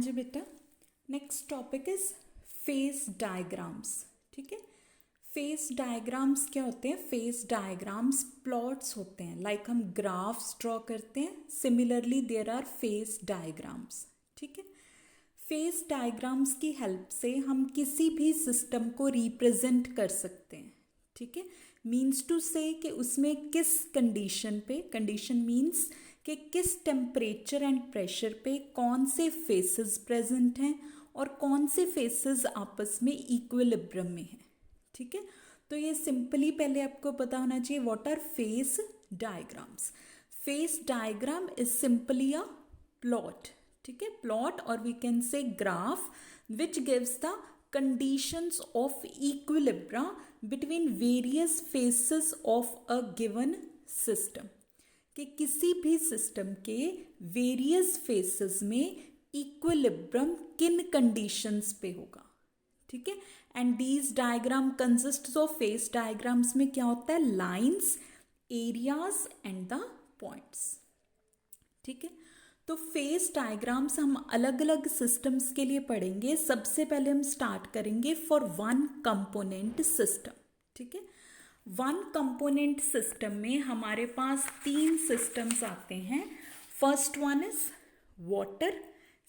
जी बेटा, next topic is phase diagrams. ठीक है, फेज डायग्राम्स क्या होते हैं? फेज डायग्राम्स प्लॉट्स होते हैं, लाइक हम ग्राफ्स ड्रॉ करते हैं, similarly there are phase diagrams. ठीक है, फेज डायग्राम्स की हेल्प से हम किसी भी सिस्टम को रिप्रेजेंट कर सकते हैं। ठीक है, मीन्स टू से कि उसमें किस कंडीशन पे, कंडीशन मीन्स कि किस टेम्परेचर एंड प्रेशर पे कौन से फेसेस प्रेजेंट हैं और कौन से फेसेस आपस में इक्विलिब्रियम में हैं। ठीक है, तो ये सिंपली पहले आपको पता होना चाहिए what are phase diagrams. Phase diagram is simply a plot. ठीक है, प्लॉट और we can say graph which gives the conditions of equilibrium between various phases of a given system, कि किसी भी सिस्टम के वेरियस फेसेस में equilibrium किन conditions पे होगा। ठीक है, and these diagram consist of face diagrams में क्या होता है? Lines, areas and the points. ठीक है, तो फेस डायग्राम्स हम अलग अलग सिस्टम्स के लिए पढ़ेंगे। सबसे पहले हम स्टार्ट करेंगे फॉर वन कंपोनेंट सिस्टम। ठीक है, वन कंपोनेंट सिस्टम में हमारे पास तीन सिस्टम्स आते हैं। First one is water,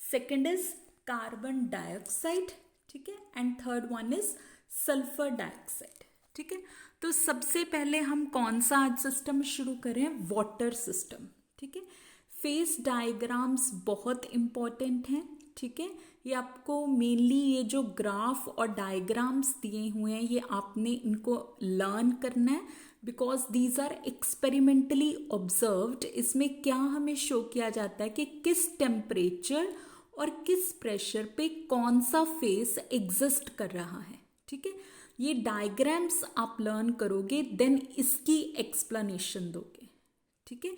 second is carbon dioxide, ठीक है, and third one is sulphur dioxide. ठीक है, तो सबसे पहले हम कौन सा आज सिस्टम शुरू करें? Water system. ठीक है, फेस डायग्राम्स बहुत इम्पॉर्टेंट हैं। ठीक है, ये आपको मेनली ये जो ग्राफ और डायग्राम्स दिए हुए हैं ये आपने इनको लर्न करना है, because these are experimentally observed. इसमें क्या हमें शो किया जाता है कि किस टेम्परेचर और किस प्रेशर पे कौन सा फेस एग्जिस्ट कर रहा है। ठीक है, ये डायग्राम्स आप लर्न करोगे देन इसकी एक्सप्लेनेशन दोगे। ठीक है,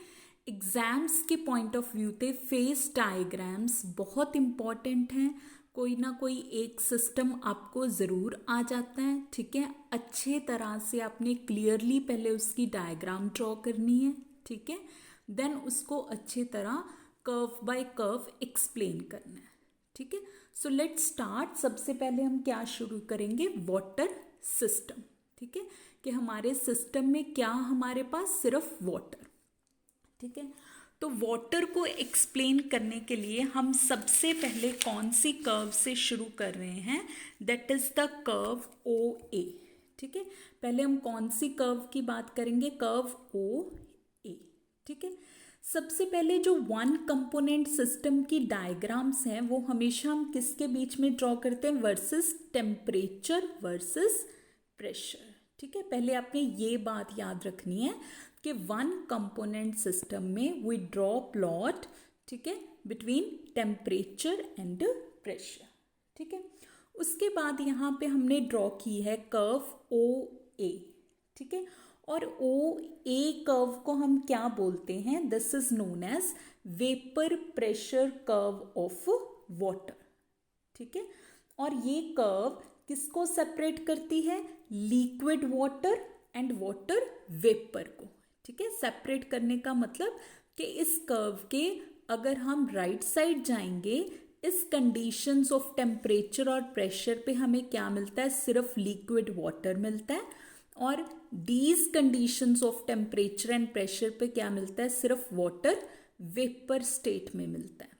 एग्जाम्स के पॉइंट ऑफ व्यू पे फेस डायग्राम्स बहुत इम्पॉर्टेंट हैं। कोई ना कोई एक सिस्टम आपको ज़रूर आ जाता है। ठीक है, अच्छे तरह से आपने क्लियरली पहले उसकी डायग्राम ड्रॉ करनी है। ठीक है, देन उसको अच्छे तरह कर्व बाय कर्व एक्सप्लेन करना है। ठीक है, सो लेट्स स्टार्ट। सबसे पहले हम क्या शुरू करेंगे? Water system. ठीक है, कि हमारे सिस्टम में क्या हमारे पास सिर्फ वाटर। ठीक है, तो वाटर को एक्सप्लेन करने के लिए हम सबसे पहले कौन सी कर्व से शुरू कर रहे हैं? दैट इज द कर्व ओ ए। ठीक है, पहले हम कौन सी कर्व की बात करेंगे? कर्व ओ ए। ठीक है, सबसे पहले जो वन कंपोनेंट सिस्टम की डायग्राम्स हैं वो हमेशा हम किसके बीच में ड्रॉ करते हैं? Versus temperature versus pressure. ठीक है, पहले आपने ये बात याद रखनी है कि वन कंपोनेंट सिस्टम में वी ड्रॉ प्लॉट, ठीक है, बिटवीन टेम्परेचर एंड प्रेशर। ठीक है, उसके बाद यहाँ पे हमने ड्रॉ की है कर्व ओ ए। ठीक है, और ओ ए कर्व को हम क्या बोलते हैं? This is known as vapour pressure curve of water. ठीक है, और ये कर्व किसको सेपरेट करती है? Liquid water and water vapour को। ठीक है, सेपरेट करने का मतलब कि इस कर्व के अगर हम राइट साइड जाएंगे, इस कंडीशंस ऑफ टेम्परेचर और प्रेशर पे हमें क्या मिलता है? सिर्फ लिक्विड वाटर मिलता है, और these conditions of temperature and pressure पे क्या मिलता है? सिर्फ वाटर वेपर स्टेट में मिलता है।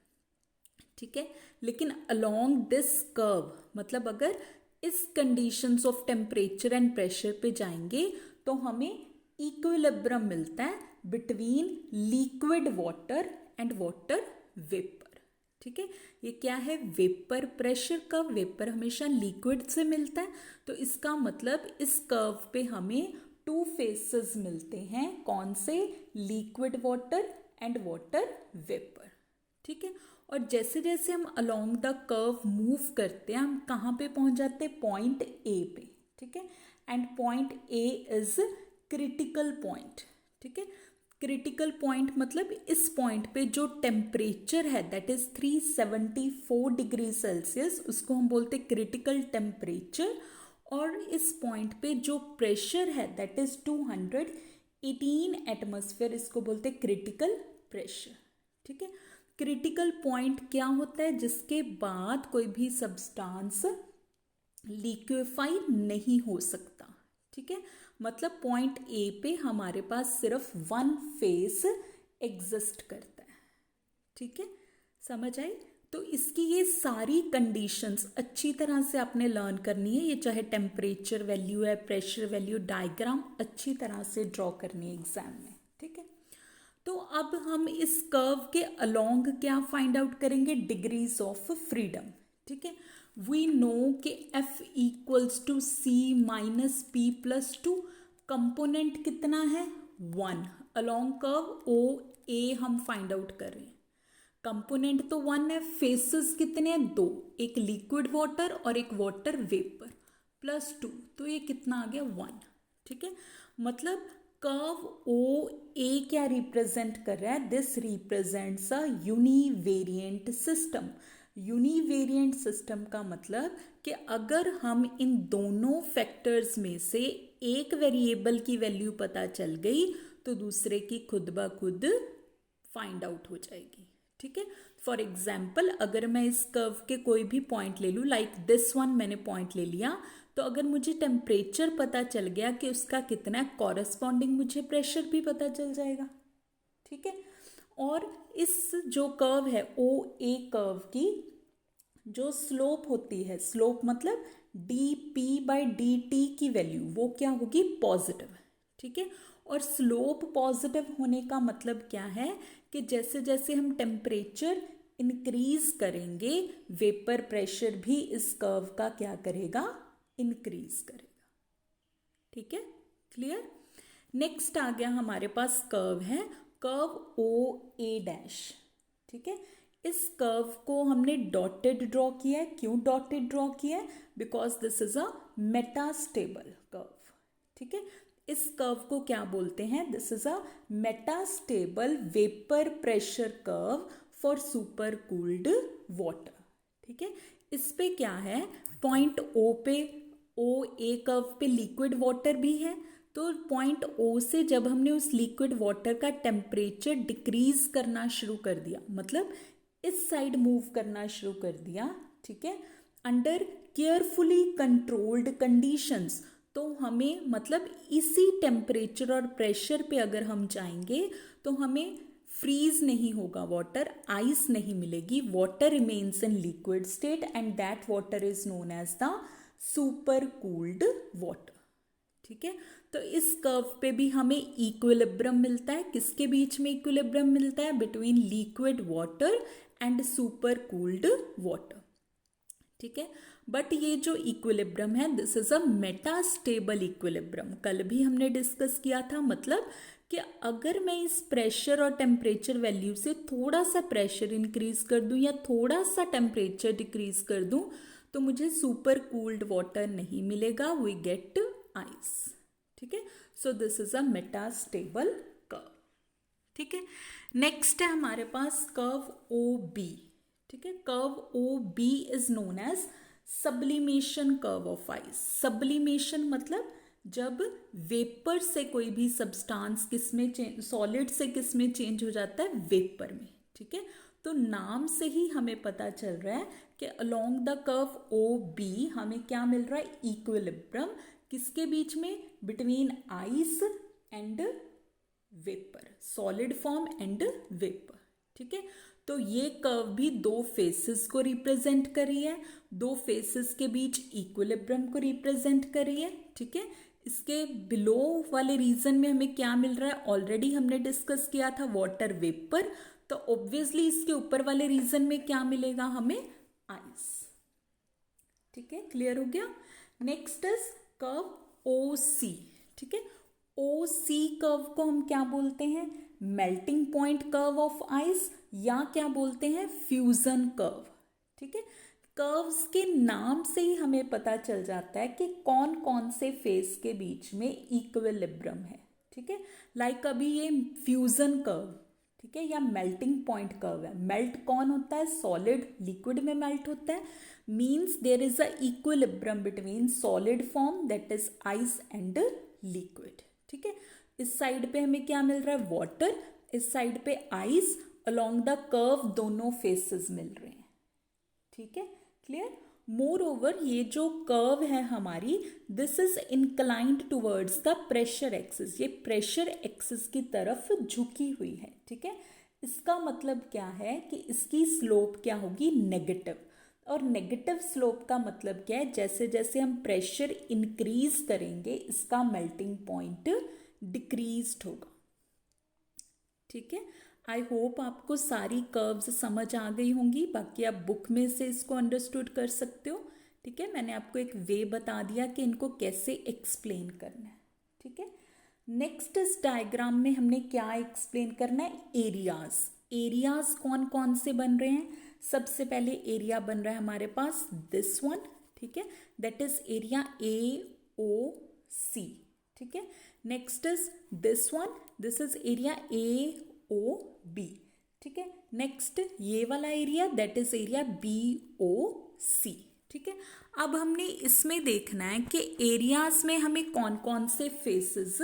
ठीक है, लेकिन अलोंग दिस कर्व, मतलब अगर इस conditions of temperature and pressure पे जाएंगे तो हमें इक्विलिब्रियम मिलता है between liquid water and water vapour. ठीक है, ये क्या है? Vapour pressure curve. वेपर हमेशा लिक्विड से मिलता है, तो इसका मतलब इस कर्व पे हमें टू फेसेस मिलते हैं। कौन से? Liquid water and water vapour. ठीक है, और जैसे जैसे हम अलोंग द कर्व मूव करते हैं हम कहाँ पे पहुंच जाते हैं? पॉइंट ए पे। ठीक है, and point A is critical point. ठीक है, क्रिटिकल पॉइंट मतलब इस पॉइंट पे जो टेम्परेचर है दैट इज 374 डिग्री सेल्सियस, उसको हम बोलते हैं क्रिटिकल टेम्परेचर, और इस पॉइंट पे जो प्रेशर है दैट इज 218 एटमॉस्फेयर, इसको बोलते हैं क्रिटिकल प्रेशर। ठीक है, क्रिटिकल पॉइंट क्या होता है? जिसके बाद कोई भी सब्सटेंस लिक्विफाई नहीं हो सकता, ठीक है। मतलब पॉइंट ए पे हमारे पास सिर्फ वन फेस एग्जिस्ट करता है, ठीक है, समझ आई? तो इसकी ये सारी कंडीशंस अच्छी तरह से आपने लर्न करनी है। ये चाहे टेम्परेचर वैल्यू है, प्रेशर वैल्यू, डायग्राम अच्छी तरह से ड्रॉ करनी है एग्जाम में, ठीक है। तो अब हम इस कर्व के अलोंग क्या फाइंड आउट करेंगे? डिग्रीज ऑफ फ्रीडम, ठीक है। वी नो कि F equals to C minus P plus 2, component कितना है? 1। अलोंग कर्व ओ ए हम फाइंड आउट कर रहे हैं, कंपोनेंट तो 1 है, फेसेस कितने हैं? 2, एक लिक्विड वाटर और एक वाटर वेपर, प्लस 2, तो ये कितना आ गया? 1, ठीक है। मतलब कर्व ओ ए क्या रिप्रेजेंट कर रहा है? This represents a univariant system. Univariant system का मतलब कि अगर हम इन दोनों फैक्टर्स में से एक वेरिएबल की वैल्यू पता चल गई तो दूसरे की खुद ब खुद फाइंड आउट हो जाएगी, ठीक है। फॉर एग्जाम्पल अगर मैं इस कर्व के कोई भी पॉइंट ले लूँ, लाइक दिस वन मैंने पॉइंट ले लिया, तो अगर मुझे टेम्परेचर पता चल गया कि उसका कितना है, कॉरस्पॉन्डिंग मुझे प्रेशर भी पता चल जाएगा, ठीक है। और इस जो कर्व है ओ ए कर्व की जो स्लोप होती है, स्लोप मतलब D P by D T की वैल्यू वो क्या होगी? पॉजिटिव, ठीक है। और स्लोप पॉजिटिव होने का मतलब क्या है कि जैसे जैसे हम टेम्परेचर इंक्रीज करेंगे वेपर प्रेशर भी इस कर्व का क्या करेगा? इंक्रीज करेगा, ठीक है, क्लियर। नेक्स्ट आ गया हमारे पास कर्व है, कर्व ओ ए डैश, ठीक है। इस कर्व को हमने डॉटेड ड्रॉ किया है। क्यों डॉटेड ड्रॉ किया है? Because this is a metastable curve, ठीक है। इस कर्व को क्या बोलते हैं? This is a metastable vapour pressure curve for super cooled water, ठीक है। इस पे क्या है? पॉइंट ओ पे, ओ ए कर्व पे लिक्विड वाटर भी है, तो पॉइंट ओ से जब हमने उस लिक्विड वाटर का टेम्परेचर डिक्रीज करना शुरू कर दिया, मतलब इस साइड मूव करना शुरू कर दिया, ठीक है, अंडर केयरफुली कंट्रोल्ड कंडीशंस, तो हमें मतलब इसी टेम्परेचर और प्रेशर पे अगर हम जाएंगे तो हमें फ्रीज नहीं होगा वाटर, आइस नहीं मिलेगी, water remains in liquid state and that water is known as the super cooled water, ठीक है। तो इस कर्व पे भी हमें इक्विलिब्रियम मिलता है। किसके बीच में इक्विलिब्रियम मिलता है? Between liquid water and super cooled water, ठीक है। बट ये जो इक्विलिब्रियम है this is a metastable equilibrium. कल भी हमने डिस्कस किया था, मतलब कि अगर मैं इस प्रेशर और टेम्परेचर वैल्यू से थोड़ा सा प्रेशर इंक्रीज कर दूं या थोड़ा सा टेम्परेचर डिक्रीज कर दूं तो मुझे सुपर कूल्ड वाटर नहीं मिलेगा, वी गेट आइस, ठीक है। So this is a metastable curve, ठीक है। नेक्स्ट है हमारे पास कर्व ओ बी, ठीक है। Curve O B is known as sublimation curve of ice. Sublimation मतलब जब वेपर से कोई भी सब्सटेंस किस में चेंज, सॉलिड से किस में चेंज हो जाता है? वेपर में, ठीक है। तो नाम से ही हमें पता चल रहा है कि along the curve O B हमें क्या मिल रहा है? इक्विलिब्रियम। किसके बीच में? Between ice and vapour, solid form and vapour, ठीक है। तो ये कर्व भी दो फेसेस को रिप्रेजेंट कर रही है, दो फेसेस के बीच इक्विलिब्रियम को रिप्रेजेंट कर रही है, ठीक है। इसके बिलो वाले रीजन में हमें क्या मिल रहा है? ऑलरेडी हमने डिस्कस किया था, वाटर वेपर। तो ऑब्वियसली इसके ऊपर वाले रीजन में क्या मिलेगा हमें? आइस, ठीक है, क्लियर हो गया। नेक्स्ट इज कर्व ओ सी, ठीक है। ओ सी कर्व को हम क्या बोलते हैं? Melting point curve of ice, या क्या बोलते हैं? फ्यूजन कर्व, ठीक है। कर्व्स के नाम से ही हमें पता चल जाता है कि कौन कौन से फेस के बीच में इक्विलिब्रियम है, ठीक है। लाइक अभी ये फ्यूजन कर्व, ठीक है, या मेल्टिंग पॉइंट कर्व है। मेल्ट कौन होता है? सॉलिड लिक्विड में मेल्ट होता है, means there is a equilibrium between solid form that is ice and liquid, ठीक है। इस साइड पे हमें क्या मिल रहा है? वाटर, इस साइड पे आइस, अलोंग द कर्व दोनों फेसेस मिल रहे हैं, ठीक है, क्लियर। मोर ओवर ये जो कर्व है हमारी, this is inclined towards the pressure axis, ये प्रेशर एक्सिस की तरफ झुकी हुई है, ठीक है। इसका मतलब क्या है कि इसकी स्लोप क्या होगी, नेगेटिव। और नेगेटिव स्लोप का मतलब क्या है, जैसे जैसे हम प्रेशर इंक्रीज करेंगे इसका मेल्टिंग पॉइंट डिक्रीज होगा, ठीक है। आई होप आपको सारी कर्व्स समझ आ गई होंगी, बाकी आप बुक में से इसको अंडरस्टूड कर सकते हो, ठीक है। मैंने आपको एक वे बता दिया कि इनको कैसे एक्सप्लेन करना है, ठीक है। नेक्स्ट इस डायग्राम में हमने क्या एक्सप्लेन करना है, एरियाज। एरियाज कौन कौन से बन रहे हैं, सबसे पहले एरिया बन रहा है हमारे पास दिस वन, ठीक है, दैट इज एरिया AOC, ठीक है। Next is this one, this is area AOB, ठीक है। नेक्स्ट ये वाला area that is area BOC, ठीक है। अब हमने इसमें देखना है कि एरियाज में हमें कौन कौन से फेसेस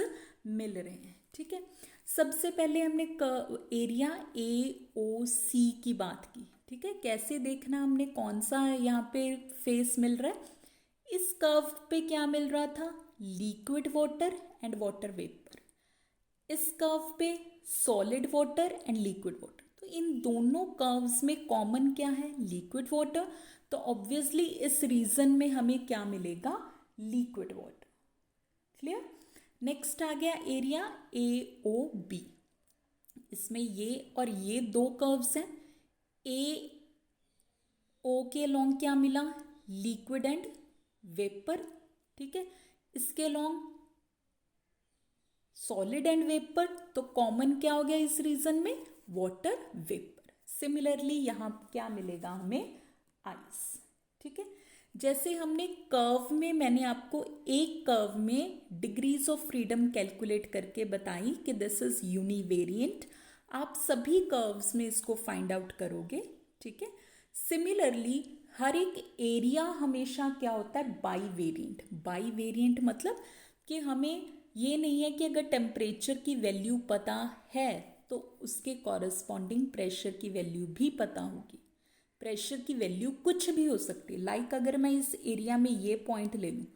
मिल रहे हैं, ठीक है। सबसे पहले हमने एरिया AOC की बात की, ठीक है। कैसे देखना, हमने कौन सा यहाँ पे फेस मिल रहा है, इस कर्व पे क्या मिल रहा था, liquid water and water vapour. इस कर्व पे solid water and liquid water. तो इन दोनों कर्व्स में कॉमन क्या है, लिक्विड वाटर। तो ऑब्वियसली इस रीजन में हमें क्या मिलेगा, लिक्विड वाटर, क्लियर। नेक्स्ट आ गया एरिया AOB। इसमें ये और ये दो कर्व्स हैं, AO के लॉन्ग क्या मिला, लिक्विड एंड वेपर, ठीक है। इसके लॉन्ग सॉलिड एंड वेपर। तो कॉमन क्या हो गया इस रीजन में, वाटर वेपर। सिमिलरली यहां क्या मिलेगा हमें, आइस, ठीक है। जैसे हमने कर्व में, मैंने आपको एक कर्व में डिग्रीज ऑफ फ्रीडम कैलकुलेट करके बताई कि दिस इज यूनिवेरिएंट। आप सभी कर्व्स में इसको फाइंड आउट करोगे, ठीक है। सिमिलरली हर एक एरिया हमेशा क्या होता है, बाई वेरिएंट। बाई वेरिएंट मतलब कि हमें ये नहीं है कि अगर टेम्परेचर की वैल्यू पता है तो उसके कॉरस्पॉन्डिंग प्रेशर की वैल्यू भी पता होगी। प्रेशर की वैल्यू कुछ भी हो सकती है, लाइक अगर मैं इस एरिया में ये पॉइंट ले लूँ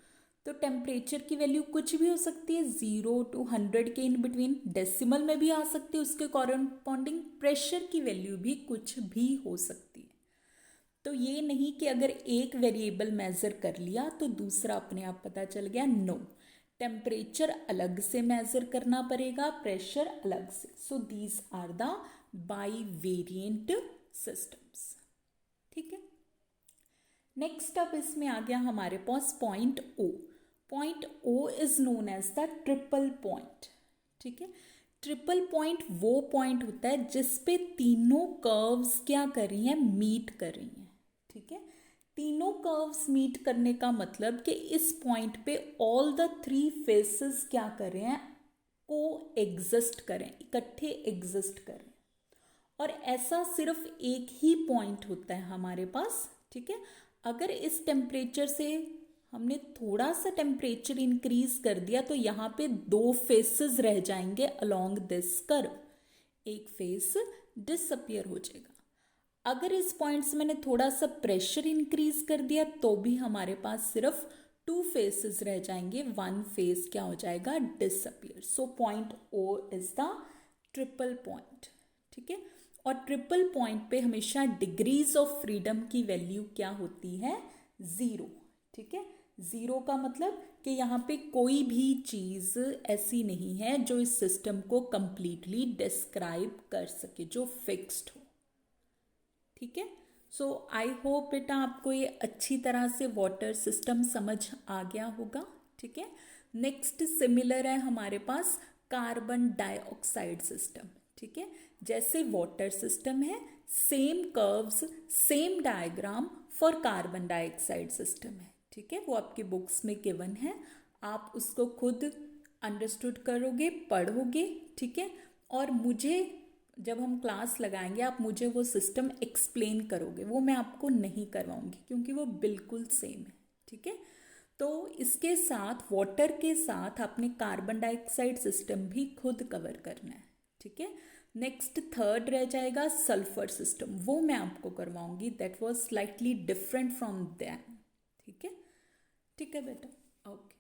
तो टेम्परेचर की वैल्यू कुछ भी हो सकती है, 0 to 100 के इन बिटवीन, डेसिमल में भी आ सकती है, उसके कॉरस्पॉन्डिंग प्रेशर की वैल्यू भी कुछ भी हो सकती है। तो ये नहीं कि अगर एक वेरिएबल मेजर कर लिया तो दूसरा अपने आप पता चल गया, नो। टेम्परेचर अलग से मेजर करना पड़ेगा, प्रेशर अलग से। So these are the bivariant systems, ठीक है। नेक्स्ट अब इसमें आ गया हमारे पास point O। Point O is known as the triple point, ठीक है। ट्रिपल पॉइंट वो पॉइंट होता है जिसपे तीनों कर्व्स क्या कर रही हैं, मीट कर रही हैं, ठीक है। तीनों कर्व्स मीट करने का मतलब कि इस पॉइंट पे ऑल द थ्री फेसेस क्या कर रहे हैं, को एग्जिस्ट करें, इकट्ठे एग्जिस्ट करें। और ऐसा सिर्फ एक ही पॉइंट होता है हमारे पास, ठीक है। अगर इस टेम्परेचर से हमने थोड़ा सा टेम्परेचर इंक्रीज कर दिया तो यहाँ पे दो फेसेस रह जाएंगे अलोंग दिस कर्व, एक फेस डिसअपियर हो जाएगा। अगर इस पॉइंट से मैंने थोड़ा सा प्रेशर इंक्रीज कर दिया तो भी हमारे पास सिर्फ टू फेसेस रह जाएंगे, वन फेस क्या हो जाएगा, disappear. So point O is the triple point, ठीक है। और ट्रिपल पॉइंट पे हमेशा डिग्रीज ऑफ फ्रीडम की वैल्यू क्या होती है, 0, ठीक है। 0 का मतलब कि यहाँ पे कोई भी चीज़ ऐसी नहीं है जो इस सिस्टम को कंप्लीटली डिस्क्राइब कर सके, जो फिक्स्ड हो, ठीक है। सो आई होप बेटा आपको ये अच्छी तरह से वाटर सिस्टम समझ आ गया होगा, ठीक है। नेक्स्ट सिमिलर है हमारे पास कार्बन डाइऑक्साइड सिस्टम, ठीक है। जैसे वाटर सिस्टम है, same curves same diagram for carbon dioxide system है, ठीक है। वो आपकी बुक्स में गिवन है, आप उसको खुद अंडरस्टूड करोगे, पढ़ोगे, ठीक है। और मुझे जब हम क्लास लगाएंगे आप मुझे वो सिस्टम एक्सप्लेन करोगे, वो मैं आपको नहीं करवाऊंगी क्योंकि वो बिल्कुल सेम है, ठीक है। तो इसके साथ वाटर के साथ आपने कार्बन डाइऑक्साइड सिस्टम भी खुद कवर करना है, ठीक है। नेक्स्ट थर्ड रह जाएगा सल्फर सिस्टम, वो मैं आपको करवाऊंगी, that was slightly different from that. ठीक है, ठीक है बेटा, ओके।